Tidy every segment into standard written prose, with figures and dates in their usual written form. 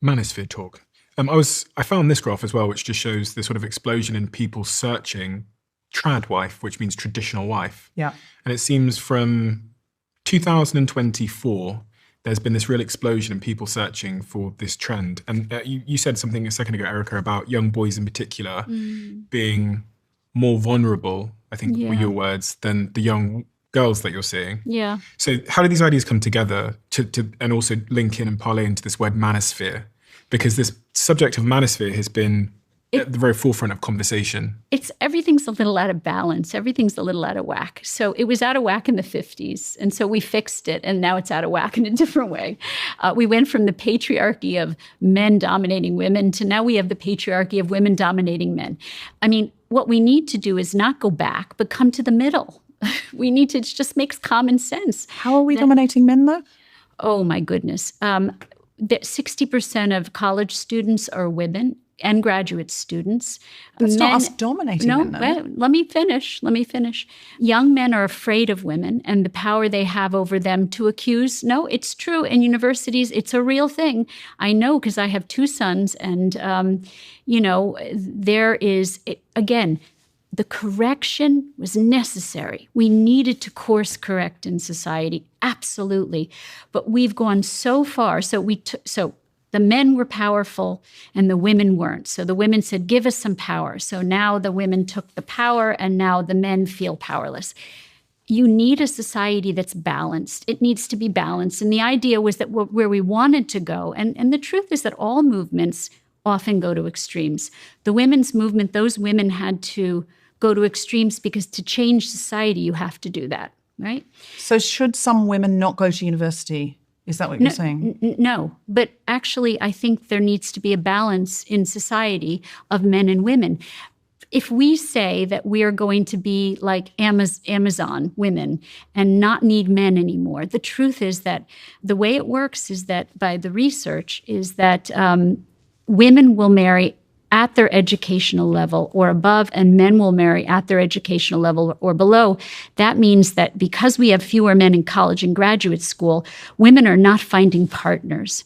Manosphere talk. I found this graph as well, which just shows the sort of explosion in people searching trad wife, which means traditional wife. Yeah. And it seems from 2024, there's been this real explosion in people searching for this trend. And you said something a second ago, Erica, about young boys in particular being more vulnerable, I think were your words, than the young girls that you're seeing. Yeah. So how do these ideas come together to and also link in and parlay into this word manosphere? Because this subject of manosphere has been at the very forefront of conversation. Everything's a little out of balance. Everything's a little out of whack. So it was out of whack in the 50s. And so we fixed it. And now it's out of whack in a different way. We went from the patriarchy of men dominating women to now we have the patriarchy of women dominating men. I mean, what we need to do is not go back, but come to the middle. We need to, it just makes common sense. How are we dominating men, though? Oh, my goodness. 60% of college students are women and graduate students. That's not us dominating men, though. Well, let me finish. Young men are afraid of women and the power they have over them to accuse. No, it's true. In universities, it's a real thing. I know because I have two sons. And, there is, again, the correction was necessary. We needed to course correct in society, absolutely. But we've gone so far. So the men were powerful and the women weren't. So the women said, give us some power. So now the women took the power and now the men feel powerless. You need a society that's balanced. It needs to be balanced. And the idea was that where we wanted to go, and the truth is that all movements often go to extremes. The women's movement, those women had to go to extremes because to change society, you have to do that, right? So should some women not go to university? Is that what you're saying? No, but actually I think there needs to be a balance in society of men and women. If we say that we are going to be like Amazon women and not need men anymore, the truth is that the way it works is that by the research is that women will marry at their educational level or above, and men will marry at their educational level or below. That means that because we have fewer men in college and graduate school, women are not finding partners.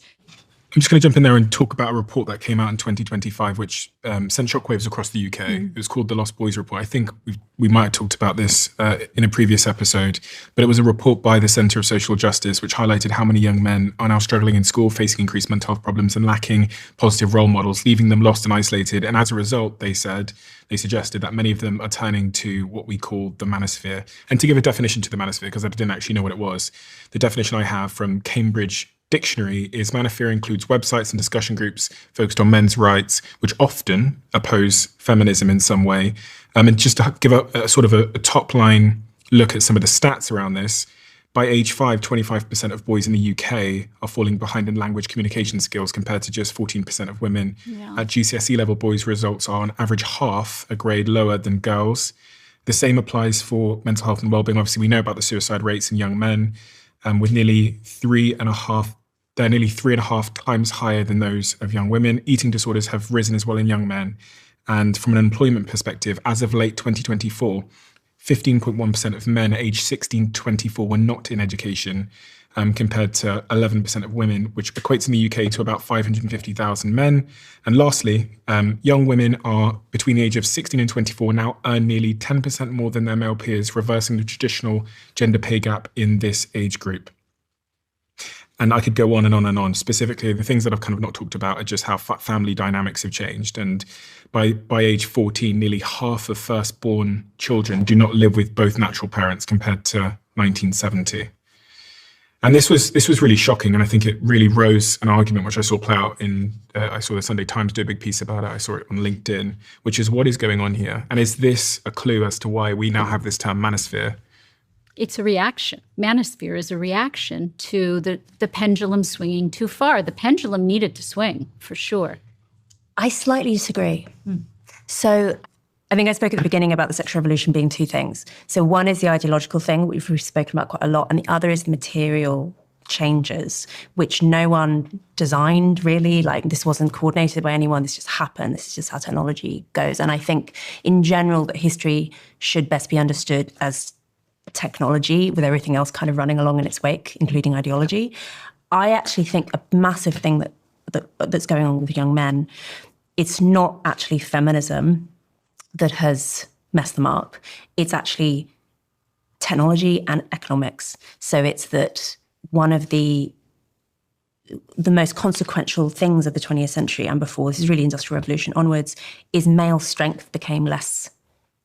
I'm just going to jump in there and talk about a report that came out in 2025, which sent shockwaves across the UK. It was called the Lost Boys Report. I think we might have talked about this in a previous episode, but it was a report by the Centre of Social Justice, which highlighted how many young men are now struggling in school, facing increased mental health problems and lacking positive role models, leaving them lost and isolated. And as a result, they suggested that many of them are turning to what we call the manosphere. And to give a definition to the manosphere, because I didn't actually know what it was, the definition I have from Cambridge Dictionary is manosphere includes websites and discussion groups focused on men's rights, which often oppose feminism in some way. And just to give a sort of a top line look at some of the stats around this, by age 5, 25% of boys in the UK are falling behind in language communication skills compared to just 14% of women. Yeah. At GCSE level, boys' results are on average half a grade lower than girls. The same applies for mental health and wellbeing. Obviously, we know about the suicide rates in young men, with nearly 3.5 times higher than those of young women. Eating disorders have risen as well in young men. And from an employment perspective, as of late 2024, 15.1% of men aged 16 to 24 were not in education, compared to 11% of women, which equates in the UK to about 550,000 men. And lastly, young women are between the age of 16 and 24 now earn nearly 10% more than their male peers, reversing the traditional gender pay gap in this age group. And I could go on and on and on. Specifically, the things that I've kind of not talked about are just how family dynamics have changed. And by age 14, nearly half of firstborn children do not live with both natural parents compared to 1970. And this was really shocking. And I think it really rose an argument, which I saw play out I saw the Sunday Times do a big piece about it. I saw it on LinkedIn, which is what is going on here? And is this a clue as to why we now have this term manosphere? It's a reaction. Manosphere is a reaction to the pendulum swinging too far. The pendulum needed to swing, for sure. I slightly disagree. So I think I spoke at the beginning about the sexual revolution being two things. So one is the ideological thing, which we've spoken about quite a lot, and the other is the material changes, which no one designed really. Like, this wasn't coordinated by anyone. This just happened. This is just how technology goes. And I think in general that history should best be understood as technology with everything else kind of running along in its wake, including ideology. I actually think a massive thing that that's going on with young men, it's not actually feminism that has messed them up. It's actually technology and economics. So it's that one of the most consequential things of the 20th century and before, this is really Industrial Revolution onwards, is male strength became less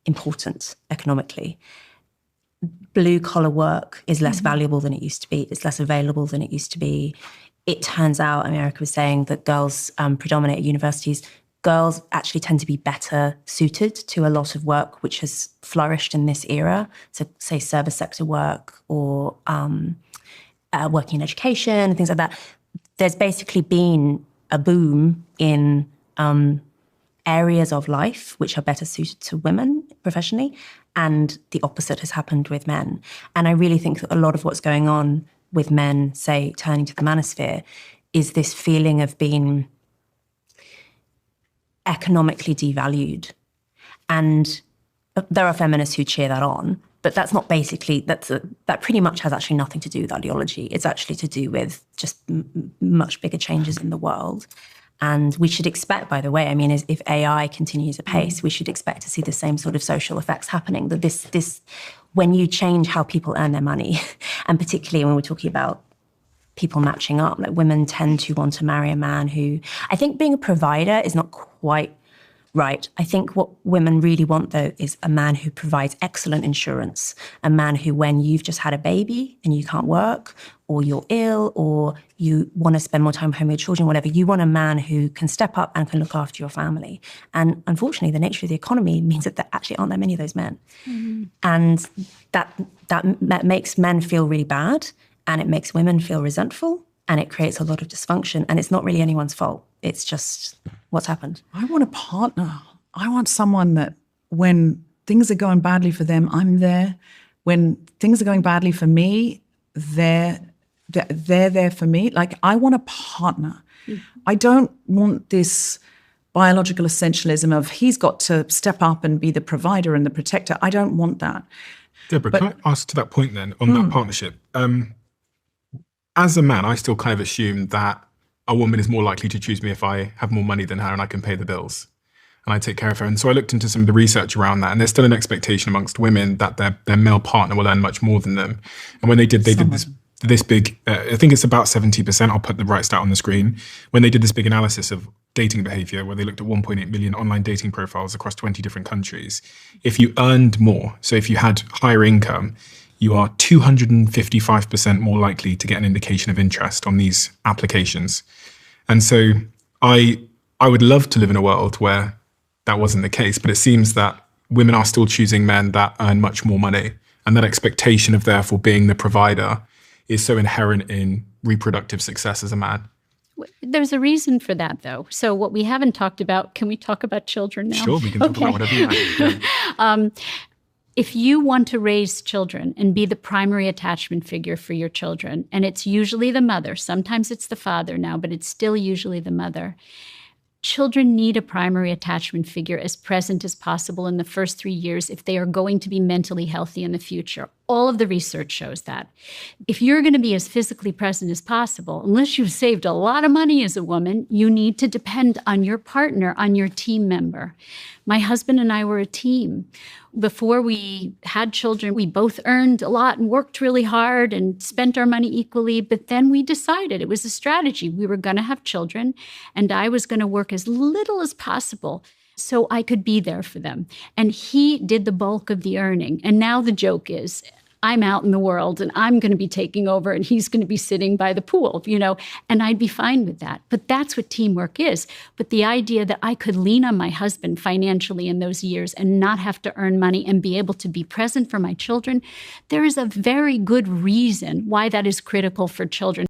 important economically. Blue-collar work is less valuable than it used to be. It's less available than it used to be. It turns out, Erica was saying that girls predominate at universities. Girls actually tend to be better suited to a lot of work which has flourished in this era. So say service sector work or working in education and things like that. There's basically been a boom in areas of life which are better suited to women professionally, and the opposite has happened with men. And I really think that a lot of what's going on with men, say, turning to the manosphere, is this feeling of being economically devalued. And there are feminists who cheer that on, but that's not basically, that pretty much has actually nothing to do with ideology. It's actually to do with just much bigger changes in the world. And we should expect, by the way, I mean, if AI continues apace, we should expect to see the same sort of social effects happening. That this, when you change how people earn their money, and particularly when we're talking about people matching up, like women tend to want to marry a man who, I think being a provider is not quite right. I think what women really want, though, is a man who provides excellent insurance, a man who, when you've just had a baby and you can't work, or you're ill, or you want to spend more time home with your children, whatever, you want a man who can step up and can look after your family. And unfortunately, the nature of the economy means that there actually aren't that many of those men. Mm-hmm. And that makes men feel really bad, and it makes women feel resentful, and it creates a lot of dysfunction. And it's not really anyone's fault. It's just what's happened. I want a partner. I want someone that when things are going badly for them, I'm there. When things are going badly for me, they're there for me. Like, I want a partner. Mm-hmm. I don't want this biological essentialism of he's got to step up and be the provider and the protector. I don't want that. Deborah, can I ask to that point then on that partnership? As a man, I still kind of assume that a woman is more likely to choose me if I have more money than her and I can pay the bills and I take care of her. And so I looked into some of the research around that, and there's still an expectation amongst women that their male partner will earn much more than them. And when they did this big, I think it's about 70%, I'll put the right stat on the screen, when they did this big analysis of dating behavior, where they looked at 1.8 million online dating profiles across 20 different countries. If you earned more, so if you had higher income, you are 255% more likely to get an indication of interest on these applications. And so I would love to live in a world where that wasn't the case, but it seems that women are still choosing men that earn much more money. And that expectation of therefore being the provider is so inherent in reproductive success as a man. There's a reason for that, though. So what we haven't talked about, can we talk about children now? Sure, we can talk about whatever you like. Yeah. If you want to raise children and be the primary attachment figure for your children, and it's usually the mother, sometimes it's the father now, but it's still usually the mother. Children need a primary attachment figure as present as possible in the first 3 years if they are going to be mentally healthy in the future. All of the research shows that. If you're going to be as physically present as possible, unless you've saved a lot of money as a woman, you need to depend on your partner, on your team member. My husband and I were a team. Before we had children, we both earned a lot and worked really hard and spent our money equally. But then we decided, it was a strategy. We were going to have children, and I was going to work as little as possible so I could be there for them. And he did the bulk of the earning. And now the joke is, I'm out in the world and I'm going to be taking over and he's going to be sitting by the pool, and I'd be fine with that. But that's what teamwork is. But the idea that I could lean on my husband financially in those years and not have to earn money and be able to be present for my children, there is a very good reason why that is critical for children.